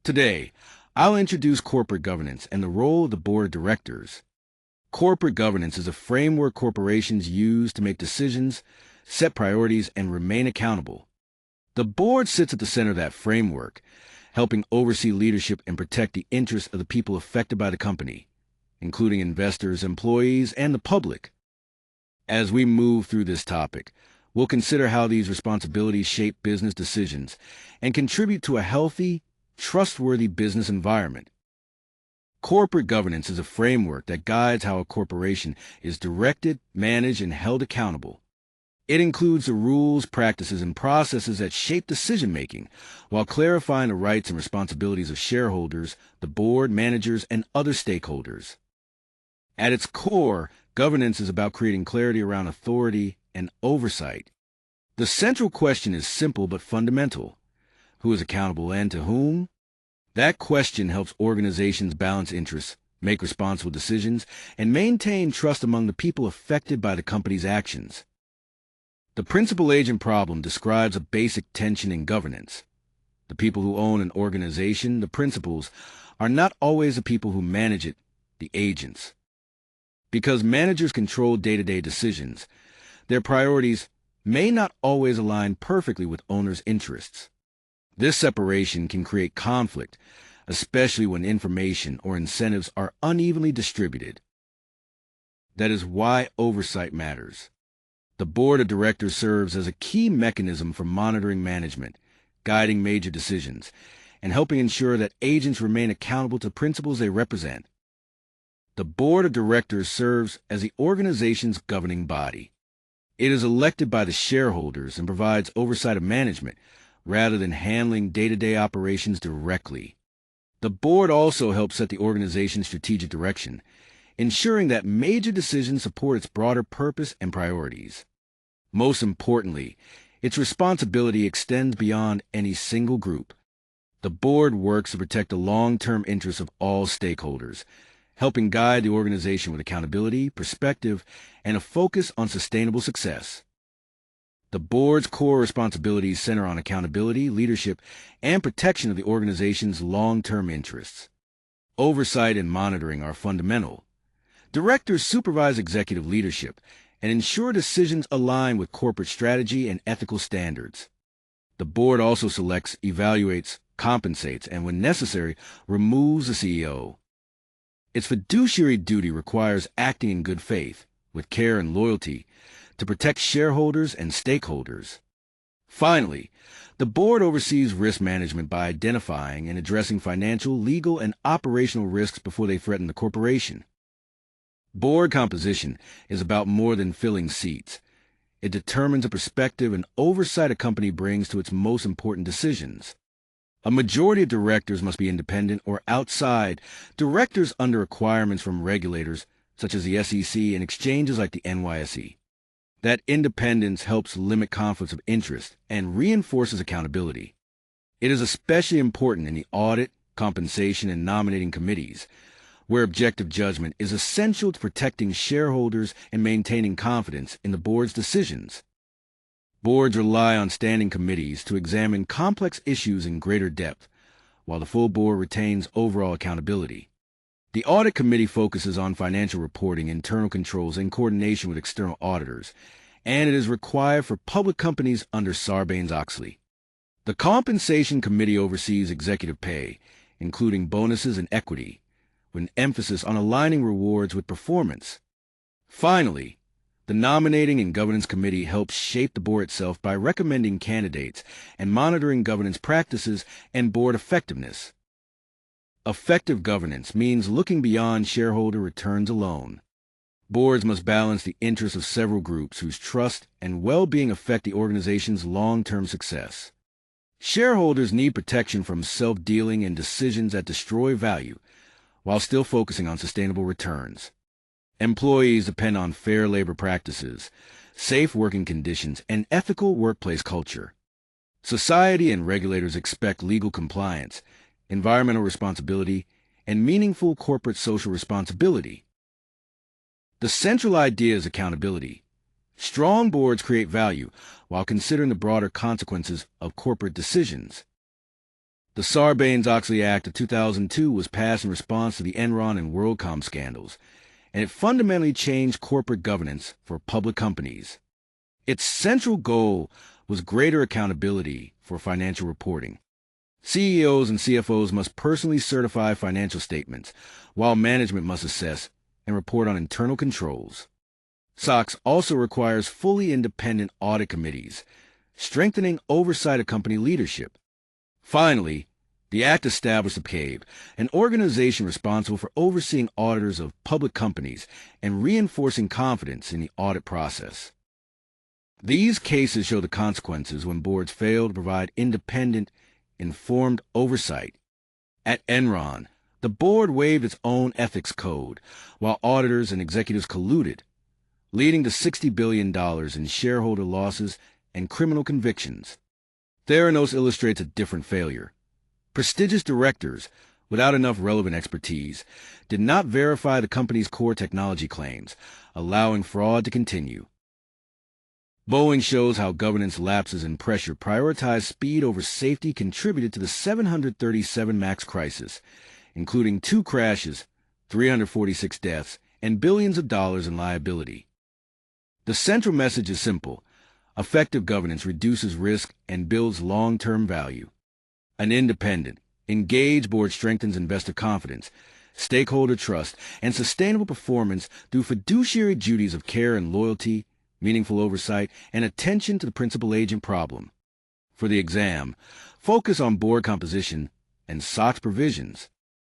Today, I'll introduce corporate governance and the role of the board of directors. Corporate governance is a framework corporations use to make decisions, set priorities, and remain accountable. The board sits at the center of that framework, helping oversee leadership and protect the interests of the people affected by the company, including investors, employees, and the public. As we move through this topic, we'll consider how these responsibilities shape business decisions and contribute to a healthy, trustworthy business environment. Corporate governance is a framework that guides how a corporation is directed, managed, and held accountable. It includes the rules, practices, and processes that shape decision-making, while clarifying the rights and responsibilities of shareholders, the board, managers, and other stakeholders. At its core, governance is about creating clarity around authority and oversight. The central question is simple but fundamental. Who is accountable and to whom? That question helps organizations balance interests, make responsible decisions, and maintain trust among the people affected by the company's actions. The principal agent problem describes a basic tension in governance. The people who own an organization, the principals, are not always the people who manage it, the agents. Because managers control day-to-day decisions, their priorities may not always align perfectly with owners' interests. This separation can create conflict, especially when information or incentives are unevenly distributed. That is why oversight matters. The board of directors serves as a key mechanism for monitoring management, guiding major decisions, and helping ensure that agents remain accountable to principles they represent. The board of directors serves as the organization's governing body. It is elected by the shareholders and provides oversight of management, rather than handling day-to-day operations directly. The board also helps set the organization's strategic direction, ensuring that major decisions support its broader purpose and priorities. Most importantly, its responsibility extends beyond any single group. The board works to protect the long-term interests of all stakeholders, helping guide the organization with accountability, perspective, and a focus on sustainable success. The board's core responsibilities center on accountability, leadership, and protection of the organization's long-term interests. Oversight and monitoring are fundamental. Directors supervise executive leadership and ensure decisions align with corporate strategy and ethical standards. The board also selects, evaluates, compensates, and when necessary, removes the CEO. Its fiduciary duty requires acting in good faith, with care and loyalty, to protect shareholders and stakeholders. Finally, the board oversees risk management by identifying and addressing financial, legal, and operational risks before they threaten the corporation. Board composition is about more than filling seats. It determines the perspective and oversight a company brings to its most important decisions. A majority of directors must be independent or outside directors under requirements from regulators such as the SEC and exchanges like the NYSE. That independence helps limit conflicts of interest and reinforces accountability. It is especially important in the audit, compensation, and nominating committees, where objective judgment is essential to protecting shareholders and maintaining confidence in the board's decisions. Boards rely on standing committees to examine complex issues in greater depth, while the full board retains overall accountability. The audit committee focuses on financial reporting, internal controls, and coordination with external auditors, and it is required for public companies under Sarbanes-Oxley. The compensation committee oversees executive pay, including bonuses and equity, with an emphasis on aligning rewards with performance. Finally, the nominating and governance committee helps shape the board itself by recommending candidates and monitoring governance practices and board effectiveness. Effective governance means looking beyond shareholder returns alone. Boards must balance the interests of several groups whose trust and well-being affect the organization's long-term success. Shareholders need protection from self-dealing and decisions that destroy value, while still focusing on sustainable returns. Employees depend on fair labor practices, safe working conditions, and ethical workplace culture. Society and regulators expect legal compliance, environmental responsibility, and meaningful corporate social responsibility. The central idea is accountability. Strong boards create value while considering the broader consequences of corporate decisions. The Sarbanes-Oxley Act of 2002 was passed in response to the Enron and WorldCom scandals, and it fundamentally changed corporate governance for public companies. Its central goal was greater accountability for financial reporting. CEOs and CFOs must personally certify financial statements, while management must assess and report on internal controls. SOX also requires fully independent audit committees, strengthening oversight of company leadership. Finally, the Act established the PCAOB, an organization responsible for overseeing auditors of public companies and reinforcing confidence in the audit process. These cases show the consequences when boards fail to provide independent, informed oversight. At Enron, the board waived its own ethics code, while auditors and executives colluded, leading to $60 billion in shareholder losses and criminal convictions. Theranos illustrates a different failure. Prestigious directors, without enough relevant expertise, did not verify the company's core technology claims, allowing fraud to continue. Boeing shows how governance lapses and pressure prioritized speed over safety contributed to the 737 MAX crisis, including 2 crashes, 346 deaths, and billions of dollars in liability. The central message is simple. Effective governance reduces risk and builds long-term value. An independent, engaged board strengthens investor confidence, stakeholder trust, and sustainable performance through fiduciary duties of care and loyalty, meaningful oversight, and attention to the principal agent problem. For the exam, focus on board composition and SOX provisions.